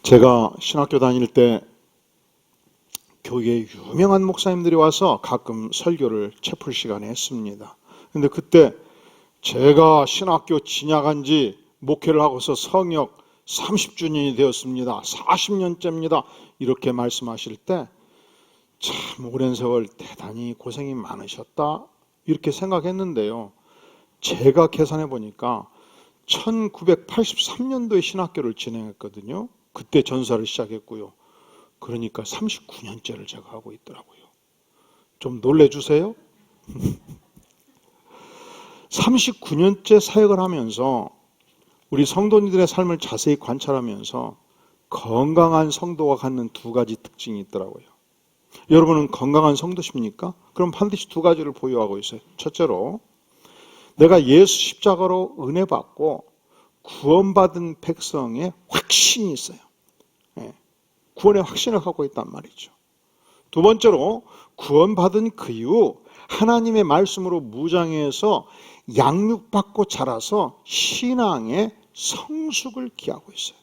제가 신학교 다닐 때 교회에 유명한 목사님들이 와서 가끔 설교를 채플 시간에 했습니다. 근데 그때 제가 신학교 진학한 지 목회를 하고서 성역 30주년이 되었습니다. 40년째입니다. 이렇게 말씀하실 때 참 오랜 세월 대단히 고생이 많으셨다 이렇게 생각했는데요. 제가 계산해 보니까 1983년도에 신학교를 진행했거든요. 그때 전사를 시작했고요. 그러니까 39년째를 제가 하고 있더라고요. 좀 놀래주세요. 39년째 사역을 하면서 우리 성도님들의 삶을 자세히 관찰하면서 건강한 성도가 갖는 두 가지 특징이 있더라고요. 여러분은 건강한 성도십니까? 그럼 반드시 두 가지를 보유하고 있어요. 첫째로 내가 예수 십자가로 은혜 받고 구원받은 백성의 확신이 있어요. 구원의 확신을 갖고 있단 말이죠. 두 번째로 구원받은 그 이후 하나님의 말씀으로 무장해서 양육받고 자라서 신앙의 성숙을 기하고 있어요.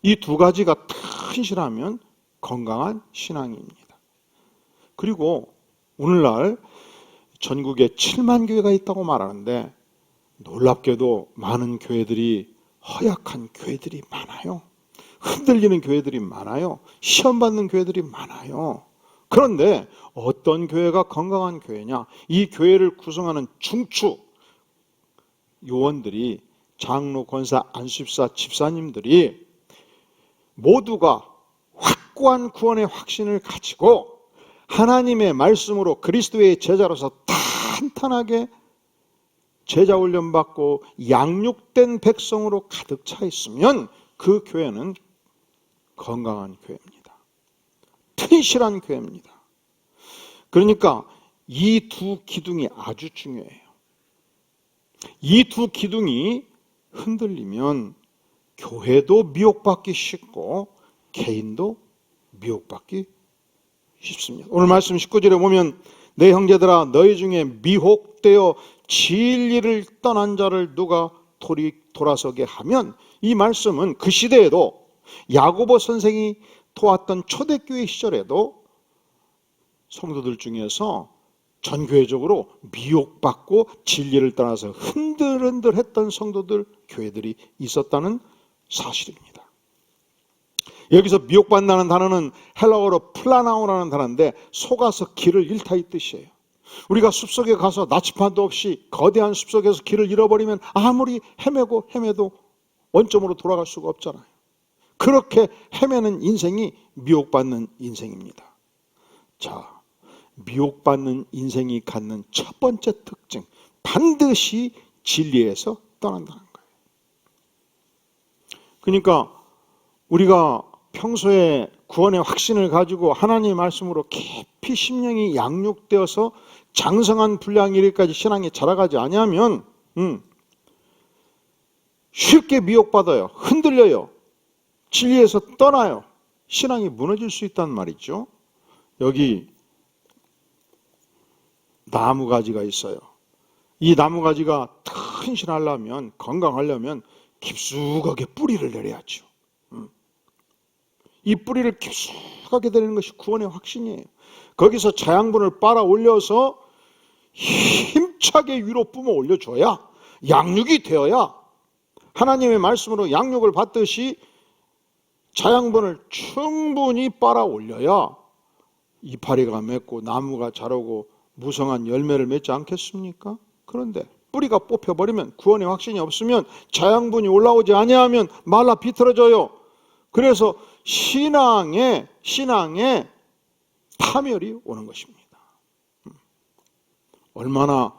이 두 가지가 튼실하면 건강한 신앙입니다. 그리고 오늘날 전국에 7만 교회가 있다고 말하는데 놀랍게도 많은 교회들이 허약한 교회들이 많아요. 흔들리는 교회들이 많아요. 시험 받는 교회들이 많아요. 그런데 어떤 교회가 건강한 교회냐? 이 교회를 구성하는 중추 요원들이 장로, 권사, 안수집사, 집사님들이 모두가 확고한 구원의 확신을 가지고 하나님의 말씀으로 그리스도의 제자로서 탄탄하게 제자 훈련 받고 양육된 백성으로 가득 차 있으면 그 교회는 건강한 교회입니다. 튼실한 교회입니다. 그러니까 이 두 기둥이 아주 중요해요. 이 두 기둥이 흔들리면 교회도 미혹받기 쉽고 개인도 미혹받기 쉽습니다. 오늘 말씀 19절에 보면 내 형제들아 너희 중에 미혹되어 진리를 떠난 자를 누가 돌아서게 하면, 이 말씀은 그 시대에도 야고보 선생이 도왔던 초대교회 시절에도 성도들 중에서 전교회적으로 미혹받고 진리를 떠나서 흔들흔들했던 성도들, 교회들이 있었다는 사실입니다. 여기서 미혹받는다는 단어는 헬라어로 플라나오라는 단어인데 속아서 길을 잃다 이 뜻이에요. 우리가 숲속에 가서 나침반도 없이 거대한 숲속에서 길을 잃어버리면 아무리 헤매도 원점으로 돌아갈 수가 없잖아요. 그렇게 헤매는 인생이 미혹받는 인생입니다. 자, 미혹받는 인생이 갖는 첫 번째 특징, 반드시 진리에서 떠난다는 거예요. 그러니까 우리가 평소에 구원의 확신을 가지고 하나님의 말씀으로 깊이 심령이 양육되어서 장성한 분량 이르기까지 신앙이 자라가지 아니하면 쉽게 미혹받아요. 흔들려요. 진리에서 떠나요. 신앙이 무너질 수 있단 말이죠. 여기 나무가지가 있어요. 이 나무가지가 튼실하려면, 건강하려면 깊숙하게 뿌리를 내려야죠. 이 뿌리를 깊숙하게 내리는 것이 구원의 확신이에요. 거기서 자양분을 빨아 올려서 힘차게 위로 뿜어 올려줘야, 양육이 되어야, 하나님의 말씀으로 양육을 받듯이 자양분을 충분히 빨아 올려야 이파리가 맺고 나무가 자라고 무성한 열매를 맺지 않겠습니까? 그런데 뿌리가 뽑혀버리면, 구원의 확신이 없으면, 자양분이 올라오지 아니하면 말라 비틀어져요. 그래서 신앙에 파멸이 오는 것입니다. 얼마나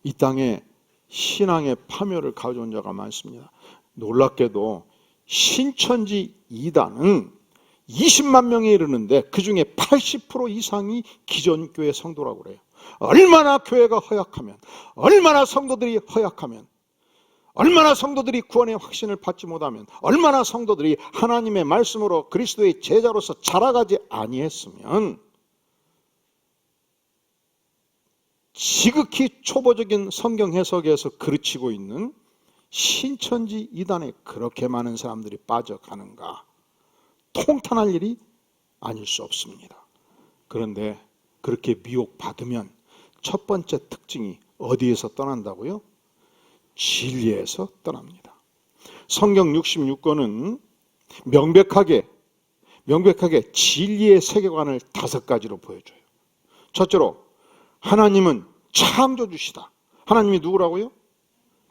이 땅에 신앙의 파멸을 가져온 자가 많습니다. 놀랍게도 신천지 이단은 20만 명에 이르는데 그 중에 80% 이상이 기존교회 성도라고 그래요. 얼마나 교회가 허약하면, 얼마나 성도들이 허약하면, 얼마나 성도들이 구원의 확신을 받지 못하면, 얼마나 성도들이 하나님의 말씀으로 그리스도의 제자로서 자라가지 아니했으면 지극히 초보적인 성경 해석에서 그르치고 있는 신천지 이단에 그렇게 많은 사람들이 빠져가는가? 통탄할 일이 아닐 수 없습니다. 그런데 그렇게 미혹받으면 첫 번째 특징이 어디에서 떠난다고요? 진리에서 떠납니다. 성경 66권은 명백하게 진리의 세계관을 5가지로 보여줘요. 첫째로 하나님은 창조주시다. 하나님이 누구라고요?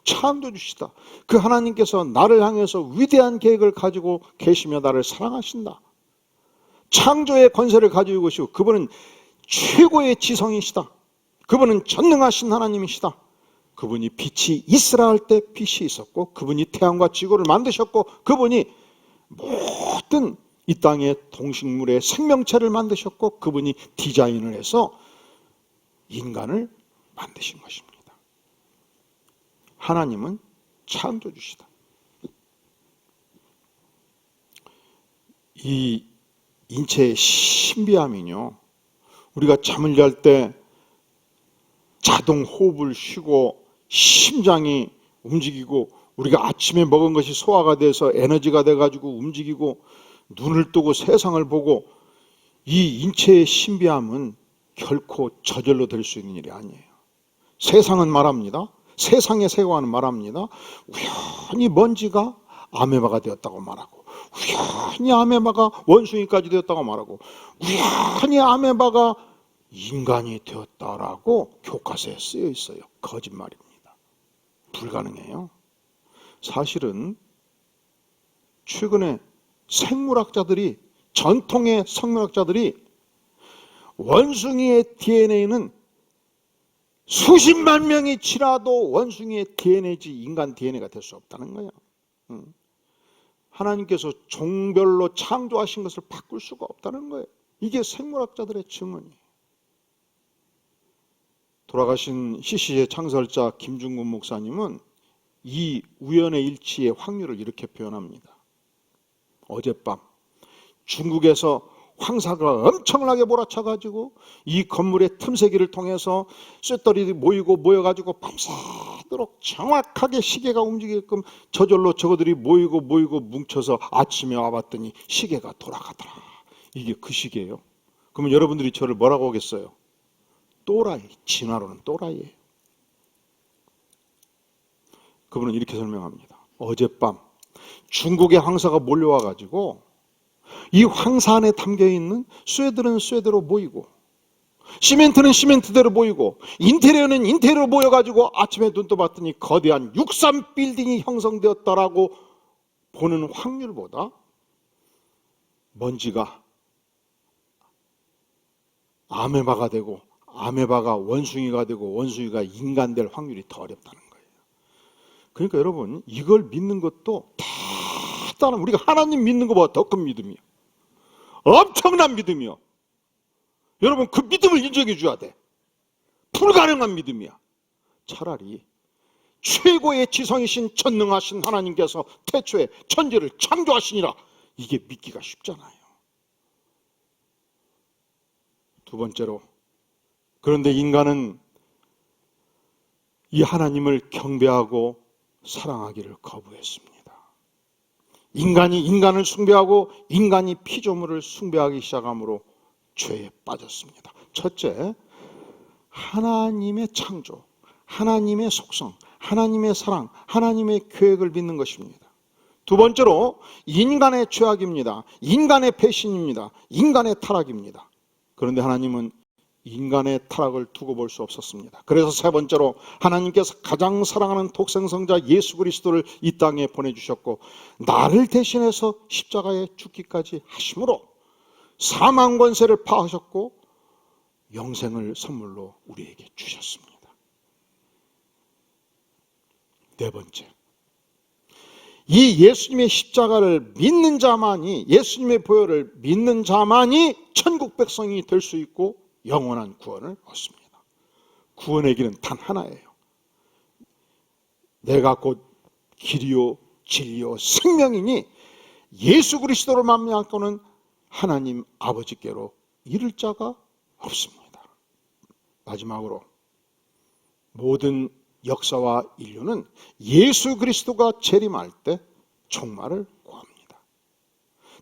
창조주시다. 그 하나님께서 나를 향해서 위대한 계획을 가지고 계시며 나를 사랑하신다. 창조의 권세를 가지고 계시고 그분은 최고의 지성이시다. 그분은 전능하신 하나님이시다. 그분이 빛이 있으라 할 때 빛이 있었고 그분이 태양과 지구를 만드셨고 그분이 모든 이 땅의 동식물의 생명체를 만드셨고 그분이 디자인을 해서 인간을 만드신 것입니다. 하나님은 창조주시다. 이 인체의 신비함이요. 우리가 잠을 잘 때 자동 호흡을 쉬고 심장이 움직이고 우리가 아침에 먹은 것이 소화가 돼서 에너지가 돼가지고 움직이고 눈을 뜨고 세상을 보고 이 인체의 신비함은 결코 저절로 될 수 있는 일이 아니에요. 세상은 말합니다. 세상의 세계관은 말합니다. 우연히 먼지가 아메바가 되었다고 말하고 우연히 아메바가 원숭이까지 되었다고 말하고 우연히 아메바가 인간이 되었다라고 교과서에 쓰여 있어요. 거짓말입니다. 불가능해요. 사실은 최근에 생물학자들이 전통의 생물학자들이 원숭이의 DNA는 수십만 명이 지나도 원숭이의 DNA지 인간 DNA가 될 수 없다는 거예요. 하나님께서 종별로 창조하신 것을 바꿀 수가 없다는 거예요. 이게 생물학자들의 증언이에요. 돌아가신 CC의 창설자 김중근 목사님은 이 우연의 일치의 확률을 이렇게 표현합니다. 어젯밤 중국에서 황사가 엄청나게 몰아쳐가지고 이 건물의 틈새기를 통해서 쇳덩이들이 모여가지고 밤새도록 정확하게 시계가 움직이게끔 저절로 저거들이 모이고 뭉쳐서 아침에 와봤더니 시계가 돌아가더라. 이게 그 시계예요. 그러면 여러분들이 저를 뭐라고 하겠어요? 또라이, 진화론은 또라이예요. 그분은 이렇게 설명합니다. 어젯밤 중국의 황사가 몰려와가지고 이 황사 안에 담겨있는 쇠들은 쇠대로 모이고 시멘트는 시멘트대로 모이고 인테리어는 인테리어로 모여가지고 아침에 눈 떠봤더니 거대한 63빌딩이 형성되었다라고 보는 확률보다 먼지가 아메바가 되고 아메바가 원숭이가 되고 원숭이가 인간 될 확률이 더 어렵다는 거예요. 그러니까 여러분 이걸 믿는 것도 대단한 우리가 하나님 믿는 것보다 더 큰 믿음이에요. 엄청난 믿음이요. 여러분 그 믿음을 인정해 줘야 돼. 불가능한 믿음이야. 차라리 최고의 지성이신 전능하신 하나님께서 태초에 천지를 창조하시니라. 이게 믿기가 쉽잖아요. 두 번째로 그런데 인간은 이 하나님을 경배하고 사랑하기를 거부했습니다. 인간이 인간을 숭배하고 인간이 피조물을 숭배하기 시작함으로 죄에 빠졌습니다. 첫째, 하나님의 창조, 하나님의 속성, 하나님의 사랑, 하나님의 계획을 믿는 것입니다. 두 번째로 인간의 죄악입니다. 인간의 배신입니다. 인간의 타락입니다. 그런데 하나님은 인간의 타락을 두고 볼 수 없었습니다. 그래서 세 번째로 하나님께서 가장 사랑하는 독생성자 예수 그리스도를 이 땅에 보내주셨고 나를 대신해서 십자가에 죽기까지 하심으로 사망 권세를 파하셨고 영생을 선물로 우리에게 주셨습니다. 네 번째, 이 예수님의 십자가를 믿는 자만이 예수님의 보혈을 믿는 자만이 천국 백성이 될 수 있고 영원한 구원을 얻습니다. 구원의 길은 단 하나예요. 내가 곧 길이요 진리요 생명이니 예수 그리스도로 말미암고는 하나님 아버지께로 이를 자가 없습니다. 마지막으로 모든 역사와 인류는 예수 그리스도가 재림할 때 종말을 고합니다.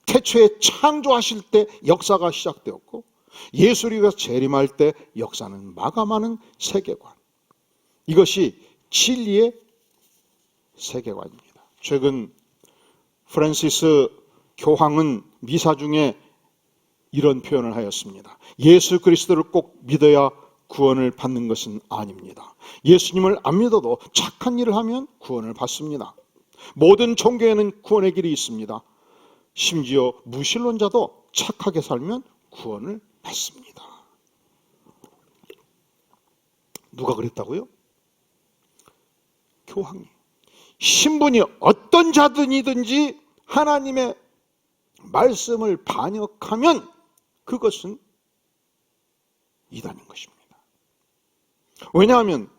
태초에 창조하실 때 역사가 시작되었고 예수가 재림할 때 역사는 마감하는 세계관, 이것이 진리의 세계관입니다. 최근 프란시스 교황은 미사 중에 이런 표현을 하였습니다. 예수 그리스도를 꼭 믿어야 구원을 받는 것은 아닙니다. 예수님을 안 믿어도 착한 일을 하면 구원을 받습니다. 모든 종교에는 구원의 길이 있습니다. 심지어 무신론자도 착하게 살면 구원을 받습니다. 누가 그랬다고요? 교황이. 신분이 어떤 자든이든지 하나님의 말씀을 반역하면 그것은 이단인 것입니다. 왜냐하면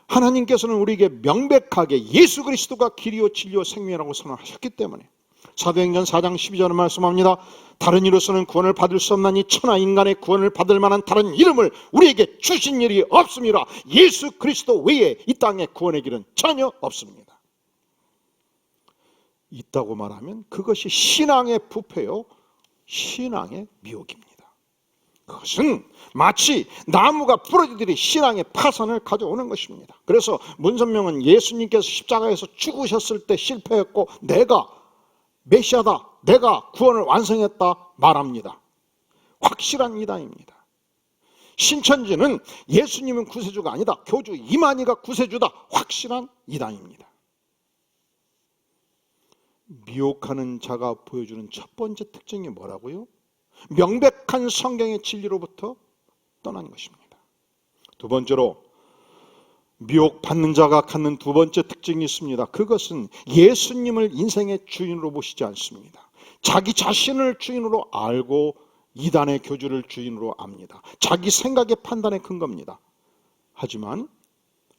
하나님께서는 우리에게 명백하게 예수 그리스도가 길이요 진리요 생명이라고 선언하셨기 때문에 사도행전 4장 12절은 말씀합니다. 다른 이로서는 구원을 받을 수 없나니 천하 인간의 구원을 받을 만한 다른 이름을 우리에게 주신 일이 없음이라. 예수 그리스도 외에 이 땅에 구원의 길은 전혀 없습니다. 있다고 말하면 그것이 신앙의 부패요, 신앙의 미혹입니다. 그것은 마치 나무가 부러지듯이 신앙의 파산을 가져오는 것입니다. 그래서 문선명은 예수님께서 십자가에서 죽으셨을 때 실패했고 내가 메시아다, 내가 구원을 완성했다 말합니다. 확실한 이단입니다. 신천지는 예수님은 구세주가 아니다, 교주 이만희가 구세주다, 확실한 이단입니다. 미혹하는 자가 보여주는 첫 번째 특징이 뭐라고요? 명백한 성경의 진리로부터 떠난 것입니다. 두 번째로 미혹받는 자가 갖는 두 번째 특징이 있습니다. 그것은 예수님을 인생의 주인으로 보시지 않습니다. 자기 자신을 주인으로 알고 이단의 교주를 주인으로 압니다. 자기 생각의 판단의 근거입니다. 하지만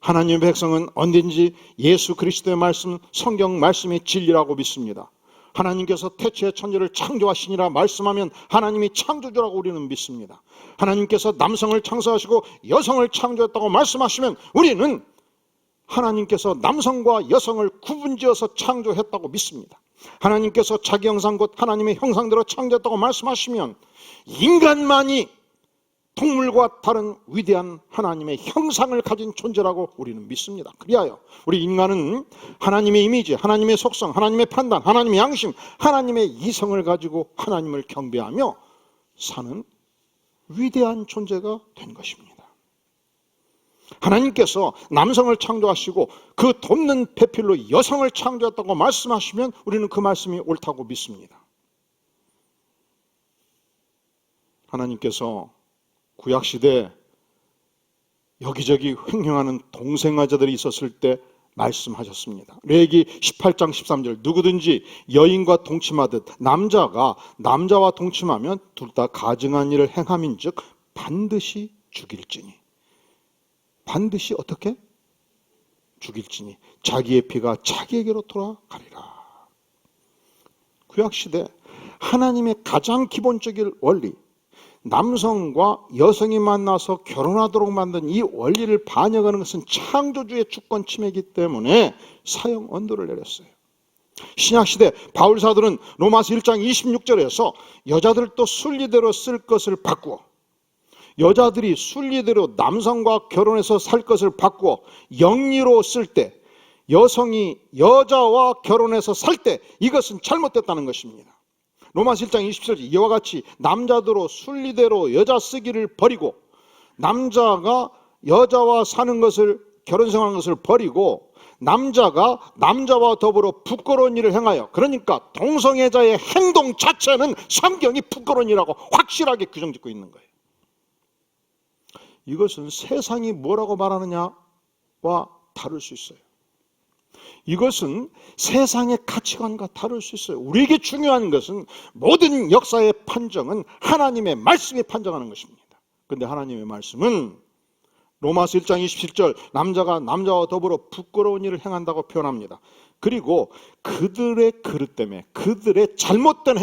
하나님의 백성은 언제든지 예수 그리스도의 말씀, 성경 말씀이 진리라고 믿습니다. 하나님께서 태초에 천지를 창조하시니라 말씀하면 하나님이 창조주라고 우리는 믿습니다. 하나님께서 남성을 창조하시고 여성을 창조했다고 말씀하시면 우리는 하나님께서 남성과 여성을 구분지어서 창조했다고 믿습니다. 하나님께서 자기 형상 곧 하나님의 형상대로 창조했다고 말씀하시면 인간만이 동물과 다른 위대한 하나님의 형상을 가진 존재라고 우리는 믿습니다. 그리하여 우리 인간은 하나님의 이미지, 하나님의 속성, 하나님의 판단, 하나님의 양심, 하나님의 이성을 가지고 하나님을 경배하며 사는 위대한 존재가 된 것입니다. 하나님께서 남성을 창조하시고 그 돕는 배필로 여성을 창조했다고 말씀하시면 우리는 그 말씀이 옳다고 믿습니다. 하나님께서 구약시대 여기저기 횡령하는 동생아자들이 있었을 때 말씀하셨습니다. 레위기 18장 13절 누구든지 여인과 동침하듯 남자가 남자와 동침하면 둘 다 가증한 일을 행함인즉 반드시 죽일지니. 반드시 어떻게? 죽일지니 자기의 피가 자기에게로 돌아가리라. 구약시대 하나님의 가장 기본적인 원리, 남성과 여성이 만나서 결혼하도록 만든 이 원리를 반영하는 것은 창조주의 주권 침해이기 때문에 사형 언도를 내렸어요. 신약시대 바울사들은 로마서 1장 26절에서 여자들도 순리대로 쓸 것을 바꾸어, 여자들이 순리대로 남성과 결혼해서 살 것을 바꾸어 영리로 쓸 때, 여성이 여자와 결혼해서 살 때 이것은 잘못됐다는 것입니다. 로마서 1장 27절 이와 같이 남자대로 순리대로 여자 쓰기를 버리고 남자가 여자와 사는 것을, 결혼 생활하는 것을 버리고 남자가 남자와 더불어 부끄러운 일을 행하여, 그러니까 동성애자의 행동 자체는 성경이 부끄러운 일이라고 확실하게 규정짓고 있는 거예요. 이것은 세상이 뭐라고 말하느냐와 다를 수 있어요. 이것은 세상의 가치관과 다를 수 있어요. 우리에게 중요한 것은 모든 역사의 판정은 하나님의 말씀이 판정하는 것입니다. 그런데 하나님의 말씀은 로마서 1장 27절 남자가 남자와 더불어 부끄러운 일을 행한다고 표현합니다. 그리고 그들의 그릇 때문에 그들의 잘못된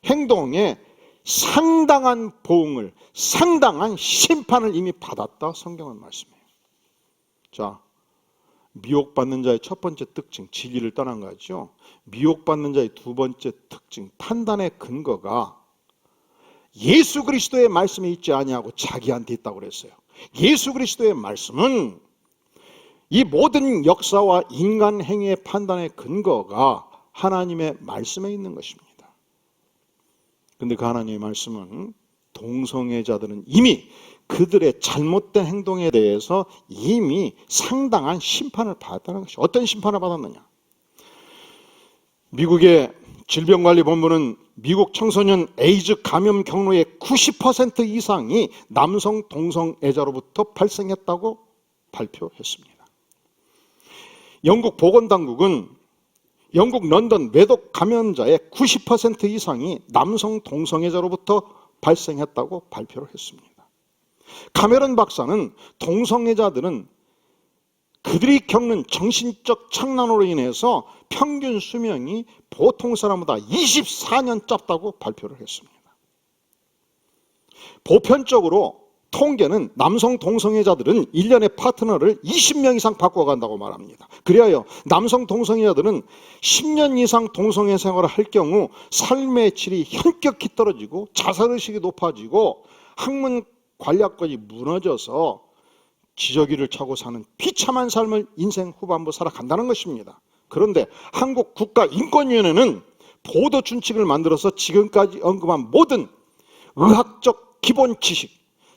행동에 상당한 보응을, 상당한 심판을 이미 받았다 성경은 말씀해요. 자, 미혹받는 자의 첫 번째 특징, 진리를 떠난 거죠. 미혹받는 자의 두 번째 특징, 판단의 근거가 예수 그리스도의 말씀에 있지 아니하고 자기한테 있다고 그랬어요. 예수 그리스도의 말씀은 이 모든 역사와 인간 행위의 판단의 근거가 하나님의 말씀에 있는 것입니다. 그런데 그 하나님의 말씀은 동성애자들은 이미 그들의 잘못된 행동에 대해서 이미 상당한 심판을 받았다는 것이죠. 어떤 심판을 받았느냐? 미국의 질병관리본부는 미국 청소년 에이즈 감염 경로의 90% 이상이 남성 동성애자로부터 발생했다고 발표했습니다. 영국 보건당국은 영국 런던 외독 감염자의 90% 이상이 남성 동성애자로부터 발생했다고 발표를 했습니다. 카메론 박사는 동성애자들은 그들이 겪는 정신적 착란으로 인해서 평균 수명이 보통 사람보다 24년 짧다고 발표를 했습니다. 보편적으로 통계는 남성 동성애자들은 1년에 파트너를 20명 이상 바꿔간다고 말합니다. 그리하여 남성 동성애자들은 10년 이상 동성애 생활을 할 경우 삶의 질이 현격히 떨어지고 자살의식이 높아지고 학문 관략까지 무너져서 지저귀를 차고 사는 비참한 삶을 인생 후반부 살아간다는 것입니다. 그런데 한국 국가인권위원회는 보도 준칙을 만들어서 지금까지 언급한 모든 의학적 기본 지식,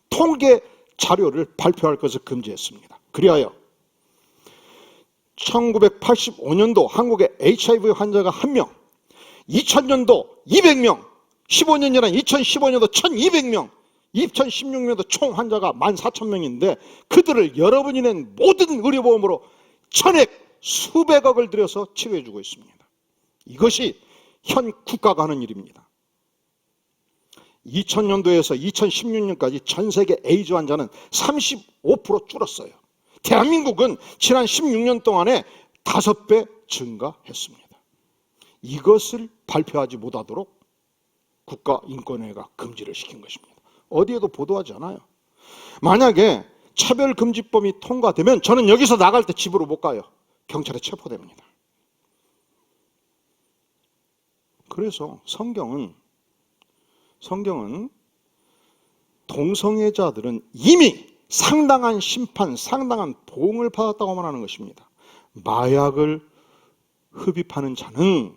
통계 자료를 발표할 것을 금지했습니다. 그리하여 1985년도 한국에 HIV 환자가 1명, 2000년도 200명, 15년 전에 2015년도 1200명, 2016년도 총 환자가 14,000명인데 그들을 여러분이 낸 모든 의료보험으로 전액 수백억을 들여서 치료해주고 있습니다. 이것이 현 국가가 하는 일입니다. 2000년도에서 2016년까지 전 세계 에이즈 환자는 35% 줄었어요. 대한민국은 지난 16년 동안에 5배 증가했습니다. 이것을 발표하지 못하도록 국가인권위가 금지를 시킨 것입니다. 어디에도 보도하지 않아요. 만약에 차별금지법이 통과되면 저는 여기서 나갈 때 집으로 못 가요. 경찰에 체포됩니다. 그래서 성경은 동성애자들은 이미 상당한 심판, 상당한 보응을 받았다고 말하는 것입니다. 마약을 흡입하는 자는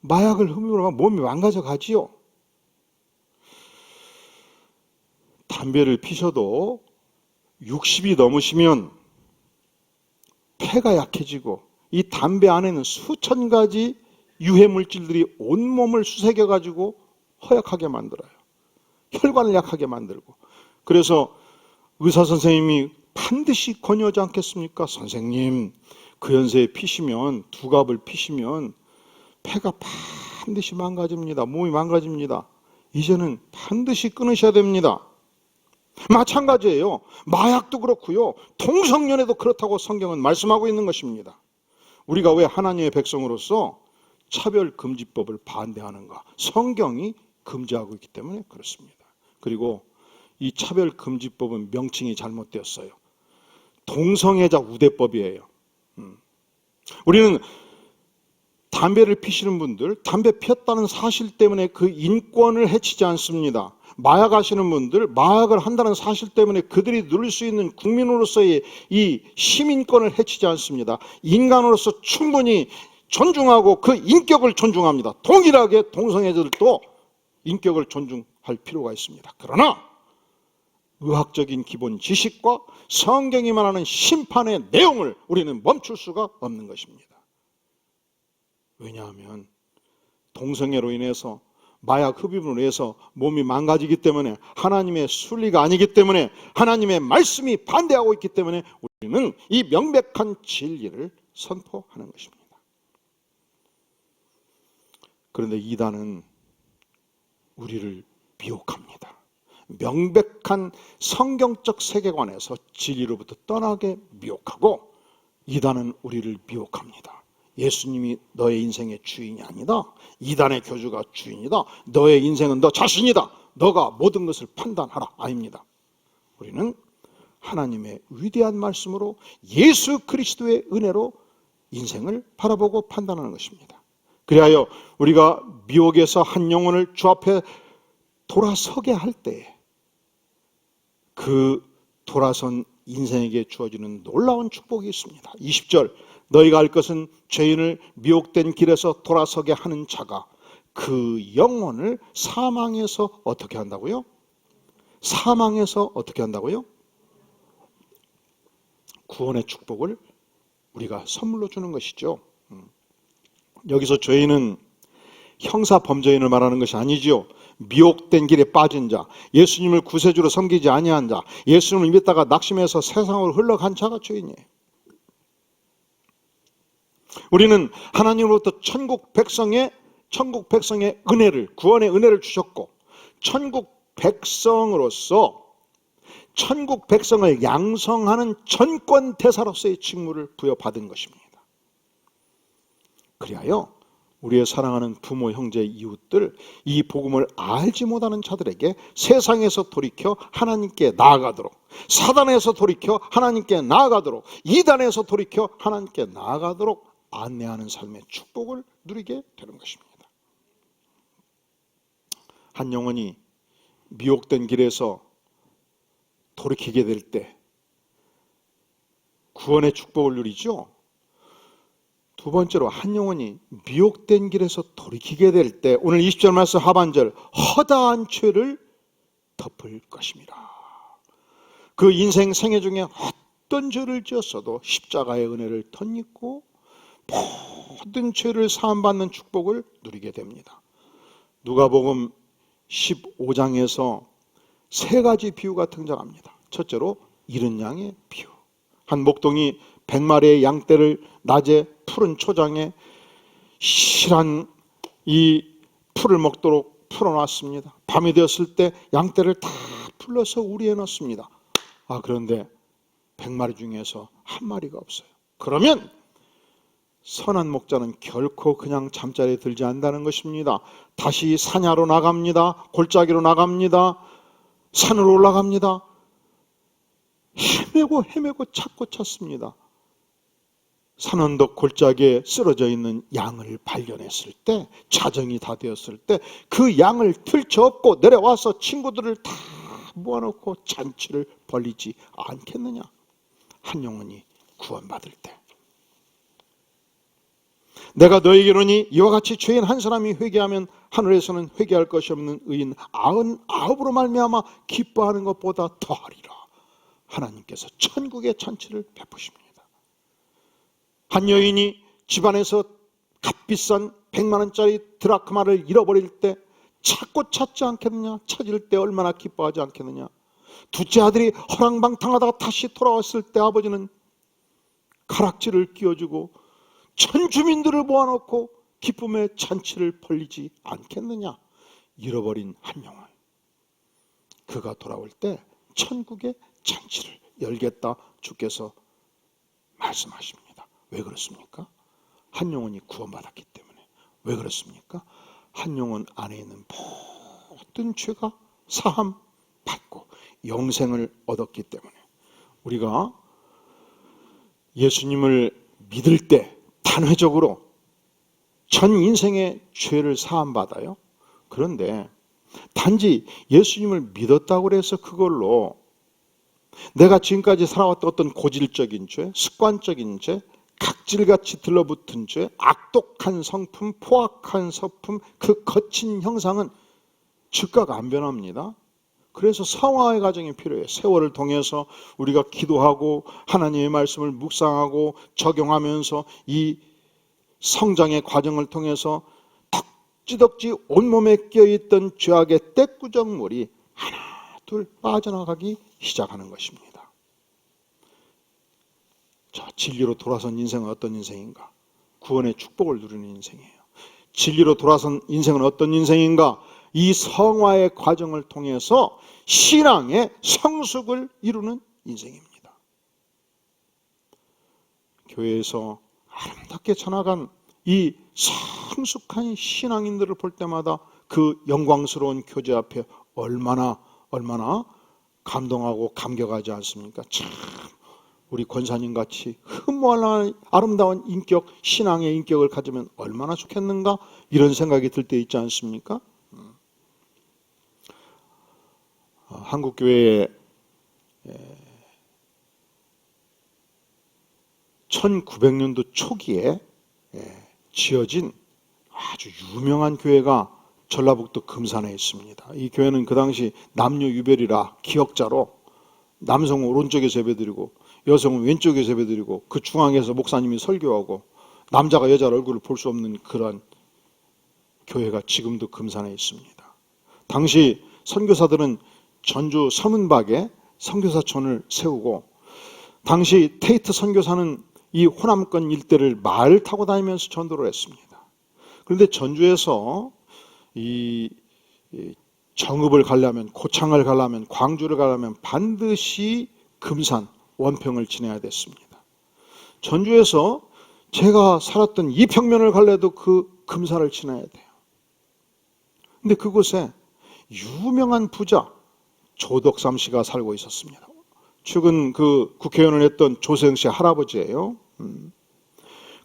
마약을 흡입하면 몸이 망가져 가지요. 담배를 피셔도 60이 넘으시면 폐가 약해지고 이 담배 안에는 수천 가지 유해 물질들이 온몸을 수색해 가지고 허약하게 만들어요. 혈관을 약하게 만들고. 그래서 의사 선생님이 반드시 권유하지 않겠습니까? 선생님, 그 연세에 피시면, 두갑을 피시면 폐가 반드시 망가집니다. 몸이 망가집니다. 이제는 반드시 끊으셔야 됩니다. 마찬가지예요. 마약도 그렇고요. 동성연애도 그렇다고 성경은 말씀하고 있는 것입니다. 우리가 왜 하나님의 백성으로서 차별금지법을 반대하는가? 성경이 금지하고 있기 때문에 그렇습니다. 그리고 이 차별금지법은 명칭이 잘못되었어요. 동성애자 우대법이에요. 우리는 담배를 피시는 분들, 담배 피웠다는 사실 때문에 그 인권을 해치지 않습니다. 마약 하시는 분들, 마약을 한다는 사실 때문에 그들이 누릴 수 있는 국민으로서의 이 시민권을 해치지 않습니다. 인간으로서 충분히 존중하고 그 인격을 존중합니다. 동일하게 동성애자들도 인격을 존중할 필요가 있습니다. 그러나 의학적인 기본 지식과 성경이 말하는 심판의 내용을 우리는 멈출 수가 없는 것입니다. 왜냐하면 동성애로 인해서 마약 흡입으로 인해서 몸이 망가지기 때문에 하나님의 순리가 아니기 때문에 하나님의 말씀이 반대하고 있기 때문에 우리는 이 명백한 진리를 선포하는 것입니다. 그런데 이단은 우리를 미혹합니다. 명백한 성경적 세계관에서 진리로부터 떠나게 미혹하고 이단은 우리를 미혹합니다. 예수님이 너의 인생의 주인이 아니다. 이단의 교주가 주인이다. 너의 인생은 너 자신이다. 너가 모든 것을 판단하라. 아닙니다. 우리는 하나님의 위대한 말씀으로 예수 그리스도의 은혜로 인생을 바라보고 판단하는 것입니다. 그리하여 우리가 미혹에서 한 영혼을 주 앞에 돌아서게 할 때 그 돌아선 인생에게 주어지는 놀라운 축복이 있습니다. 20절, 너희가 알 것은 죄인을 미혹된 길에서 돌아서게 하는 자가 그 영혼을 사망에서 어떻게 한다고요? 사망에서 어떻게 한다고요? 구원의 축복을 우리가 선물로 주는 것이죠. 여기서 죄인은 형사 범죄인을 말하는 것이 아니지요. 미혹된 길에 빠진 자, 예수님을 구세주로 섬기지 아니한 자, 예수님을 믿다가 낙심해서 세상으로 흘러간 자가 죄인이에요. 우리는 하나님으로부터 천국 백성의 은혜를, 구원의 은혜를 주셨고, 천국 백성으로서 천국 백성을 양성하는 전권 대사로서의 직무를 부여받은 것입니다. 그리하여 우리의 사랑하는 부모, 형제, 이웃들, 이 복음을 알지 못하는 자들에게 세상에서 돌이켜 하나님께 나아가도록, 사단에서 돌이켜 하나님께 나아가도록, 이단에서 돌이켜 하나님께 나아가도록 안내하는 삶의 축복을 누리게 되는 것입니다. 한 영혼이 미혹된 길에서 돌이키게 될 때 구원의 축복을 누리죠. 두 번째로 한 영혼이 미혹된 길에서 돌이키게 될 때 오늘 20절 말씀 하반절, 허다한 죄를 덮을 것입니다. 그 인생 생애 중에 어떤 죄를 지었어도 십자가의 은혜를 덧입고 모든 죄를 사함받는 축복을 누리게 됩니다. 누가복음 15장에서 세 가지 비유가 등장합니다. 첫째로 이른 양의 비유. 한 목동이 100마리의 양떼를 낮에 푸른 초장에 실한 이 풀을 먹도록 풀어놨습니다. 밤이 되었을 때 양떼를 다 불러서 우리에 넣습니다. 그런데 100마리 중에서 한 마리가 없어요. 그러면 선한 목자는 결코 그냥 잠자리에 들지 않는다는 것입니다. 다시 사냐로 나갑니다. 골짜기로 나갑니다. 산으로 올라갑니다. 헤매고 찾습니다. 산 언덕 골짜기에 쓰러져 있는 양을 발견했을 때, 자정이 다 되었을 때 그 양을 들쳐업고 내려와서 친구들을 다 모아놓고 잔치를 벌이지 않겠느냐? 한 영혼이 구원받을 때. 내가 너에게 이르노니 이와 같이 죄인 한 사람이 회개하면 하늘에서는 회개할 것이 없는 의인 99으로 말미암아 기뻐하는 것보다 더하리라. 하나님께서 천국의 잔치를 베푸십니다. 한 여인이 집안에서 값비싼 100만 원짜리 드라크마를 잃어버릴 때 찾고 찾지 않겠느냐? 찾을 때 얼마나 기뻐하지 않겠느냐? 둘째 아들이 허랑방탕하다가 다시 돌아왔을 때 아버지는 가락지를 끼워주고 전 주민들을 모아놓고 기쁨의 잔치를 벌리지 않겠느냐? 잃어버린 한 영혼, 그가 돌아올 때 천국의 잔치를 열겠다 주께서 말씀하십니다. 왜 그렇습니까? 한 영혼이 구원받았기 때문에. 왜 그렇습니까? 한 영혼 안에 있는 모든 죄가 사함 받고 영생을 얻었기 때문에. 우리가 예수님을 믿을 때 단회적으로 전 인생의 죄를 사함받아요. 그런데 단지 예수님을 믿었다고 해서 그걸로 내가 지금까지 살아왔던 어떤 고질적인 죄, 습관적인 죄, 각질같이 들러붙은 죄, 악독한 성품, 포악한 서품, 그 거친 형상은 즉각 안 변합니다. 그래서 성화의 과정이 필요해요. 세월을 통해서 우리가 기도하고 하나님의 말씀을 묵상하고 적용하면서 이 성장의 과정을 통해서 덕지덕지 온몸에 끼어있던 죄악의 떼꾸정물이 하나 둘 빠져나가기 시작하는 것입니다. 자, 진리로 돌아선 인생은 어떤 인생인가? 구원의 축복을 누리는 인생이에요. 진리로 돌아선 인생은 어떤 인생인가? 이 성화의 과정을 통해서 신앙의 성숙을 이루는 인생입니다. 교회에서 아름답게 전화간 이 성숙한 신앙인들을 볼 때마다 그 영광스러운 교제 앞에 얼마나 감동하고 감격하지 않습니까? 참 우리 권사님 같이 흠모할 아름다운 인격, 신앙의 인격을 가지면 얼마나 좋겠는가 이런 생각이 들 때 있지 않습니까? 한국교회에 1900년도 초기에 지어진 아주 유명한 교회가 전라북도 금산에 있습니다. 이 교회는 그 당시 남녀 유별이라 기역자로 남성은 오른쪽에서 예배드리고 여성은 왼쪽에서 예배드리고 그 중앙에서 목사님이 설교하고 남자가 여자 얼굴을 볼 수 없는 그런 교회가 지금도 금산에 있습니다. 당시 선교사들은 전주 서문박에 선교사촌을 세우고 당시 테이트 선교사는 이 호남권 일대를 말 타고 다니면서 전도를 했습니다. 그런데 전주에서 이 정읍을 가려면, 고창을 가려면, 광주를 가려면 반드시 금산, 원평을 지나야 됐습니다. 전주에서 제가 살았던 이평면을 갈래도 그 금산을 지나야 돼요. 근데 그곳에 유명한 부자 조덕삼 씨가 살고 있었습니다. 최근 그 국회의원을 했던 조세영 씨 할아버지예요.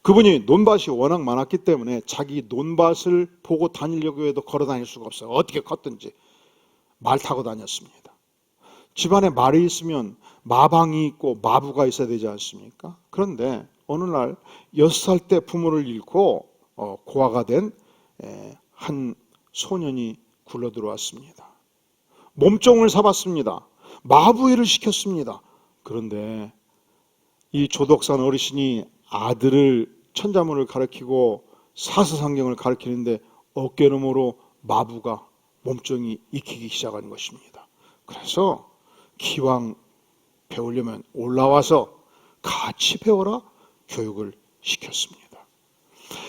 그분이 논밭이 워낙 많았기 때문에 자기 논밭을 보고 다니려고 해도 걸어 다닐 수가 없어요. 어떻게 컸든지 말 타고 다녔습니다. 집안에 말이 있으면 마방이 있고 마부가 있어야 되지 않습니까? 그런데 어느 날 6살 때 부모를 잃고 고아가 된 한 소년이 굴러 들어왔습니다. 몸종을 사봤습니다. 마부일을 시켰습니다. 그런데 이 조덕산 어르신이 아들을 천자문을 가르치고 사서상경을 가르치는데 어깨너머로 마부가 몸종이 익히기 시작한 것입니다. 그래서 기왕 배우려면 올라와서 같이 배워라 교육을 시켰습니다.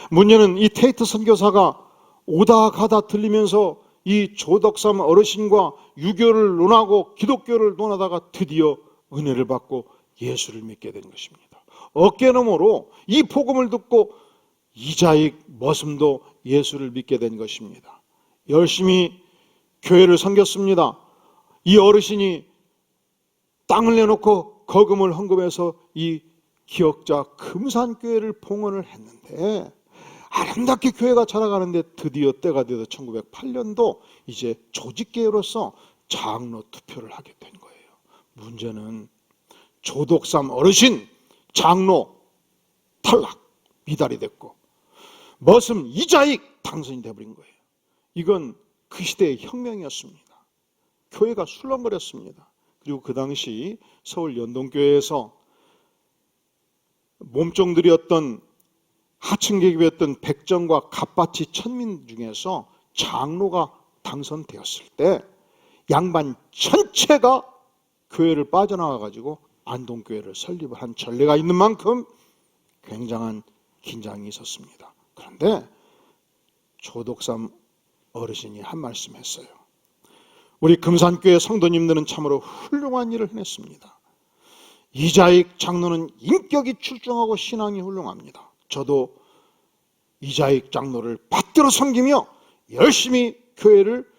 문제는 이 테이트 선교사가 오다 가다 들리면서 이 조덕삼 어르신과 유교를 논하고 기독교를 논하다가 드디어 은혜를 받고 예수를 믿게 된 것입니다. 어깨너머로 이 복음을 듣고 이자익 머슴도 예수를 믿게 된 것입니다. 열심히 교회를 섬겼습니다. 이 어르신이 땅을 내놓고 거금을 헌금해서 이 기역자 금산교회를 봉헌을 했는데 아름답게 교회가 자라가는데 드디어 때가 되어 1908년도 이제 조직계로서 장로 투표를 하게 된 거예요. 문제는 조덕삼 어르신 장로 탈락, 미달이 됐고 머슴 이자익 당선이 돼버린 거예요. 이건 그 시대의 혁명이었습니다. 교회가 술렁거렸습니다. 그리고 그 당시 서울 연동교회에서 몸종들이었던 하층 계급이었던 백정과 갑바치 천민 중에서 장로가 당선되었을 때 양반 전체가 교회를 빠져나와 가지고 안동교회를 설립을 한 전례가 있는 만큼 굉장한 긴장이 있었습니다. 그런데 조덕삼 어르신이 한 말씀 했어요. 우리 금산교회 성도님들은 참으로 훌륭한 일을 해냈습니다. 이자익 장로는 인격이 출중하고 신앙이 훌륭합니다. 저도 이자익 장로를 받들어 섬기며 열심히 교회를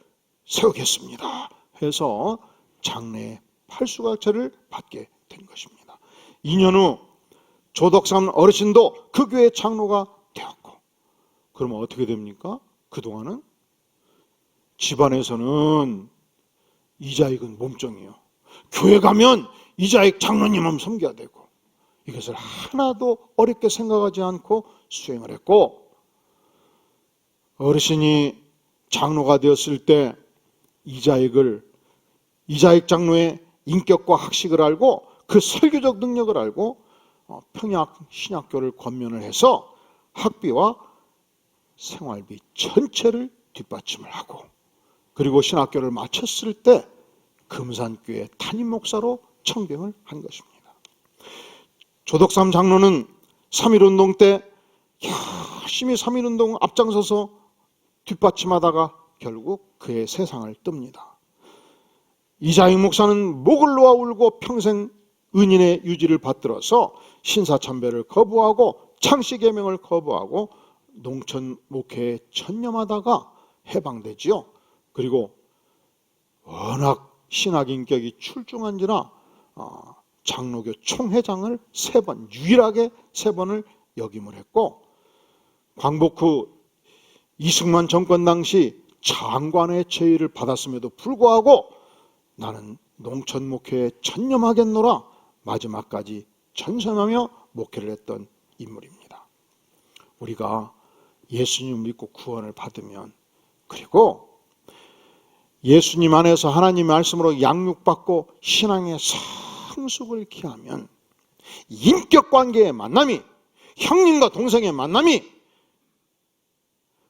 세우겠습니다. 해서 장례의 팔수각차를 받게 된 것입니다. 2년 후 조덕삼 어르신도 그 교회 장로가 되었고, 그러면 어떻게 됩니까? 그동안은 집안에서는 이자익은 몸종이요. 교회 가면 이자익 장로님은 섬겨야 되고, 이것을 하나도 어렵게 생각하지 않고 수행을 했고, 어르신이 장로가 되었을 때 이자익 장로의 인격과 학식을 알고 그 설교적 능력을 알고 평양 신학교를 권면을 해서 학비와 생활비 전체를 뒷받침을 하고, 그리고 신학교를 마쳤을 때 금산교회 담임 목사로 청빙을 한 것입니다. 조덕삼 장로는 3.1운동 때 열심히 3.1운동 앞장서서 뒷받침하다가 결국 그의 세상을 뜹니다. 이자익 목사는 목을 놓아 울고 평생 은인의 유지를 받들어서 신사참배를 거부하고 창씨계명을 거부하고 농촌 목회에 전념하다가 해방되지요. 그리고 워낙 신학인격이 출중한지라 장로교 총회장을 3번, 유일하게 3번을 역임을 했고, 광복 후 이승만 정권 당시 장관의 제의를 받았음에도 불구하고 나는 농촌 목회에 전념하겠노라 마지막까지 전선하며 목회를 했던 인물입니다. 우리가 예수님 믿고 구원을 받으면, 그리고 예수님 안에서 하나님의 말씀으로 양육받고 신앙의 성숙을 기하면 인격관계의 만남이, 형님과 동생의 만남이,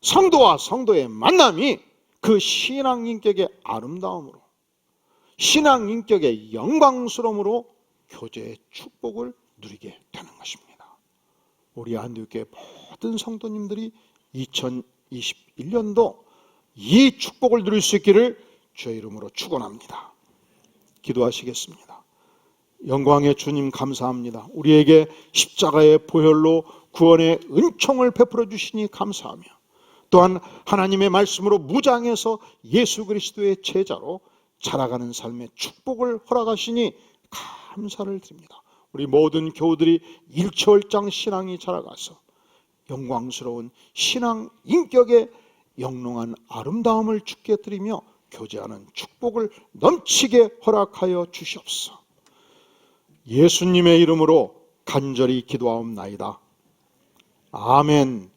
성도와 성도의 만남이 그 신앙인격의 아름다움으로, 신앙인격의 영광스러움으로 교제의 축복을 누리게 되는 것입니다. 우리 안디옥교회 모든 성도님들이 2021년도 이 축복을 누릴 수 있기를 주의 이름으로 축원합니다. 기도하시겠습니다. 영광의 주님 감사합니다. 우리에게 십자가의 보혈로 구원의 은총을 베풀어 주시니 감사하며, 또한 하나님의 말씀으로 무장해서 예수 그리스도의 제자로 자라가는 삶의 축복을 허락하시니 감사를 드립니다. 우리 모든 교우들이 일체월장 신앙이 자라가서 영광스러운 신앙 인격의 영롱한 아름다움을 주께 드리며 교제하는 축복을 넘치게 허락하여 주시옵소서. 예수님의 이름으로 간절히 기도하옵나이다. 아멘.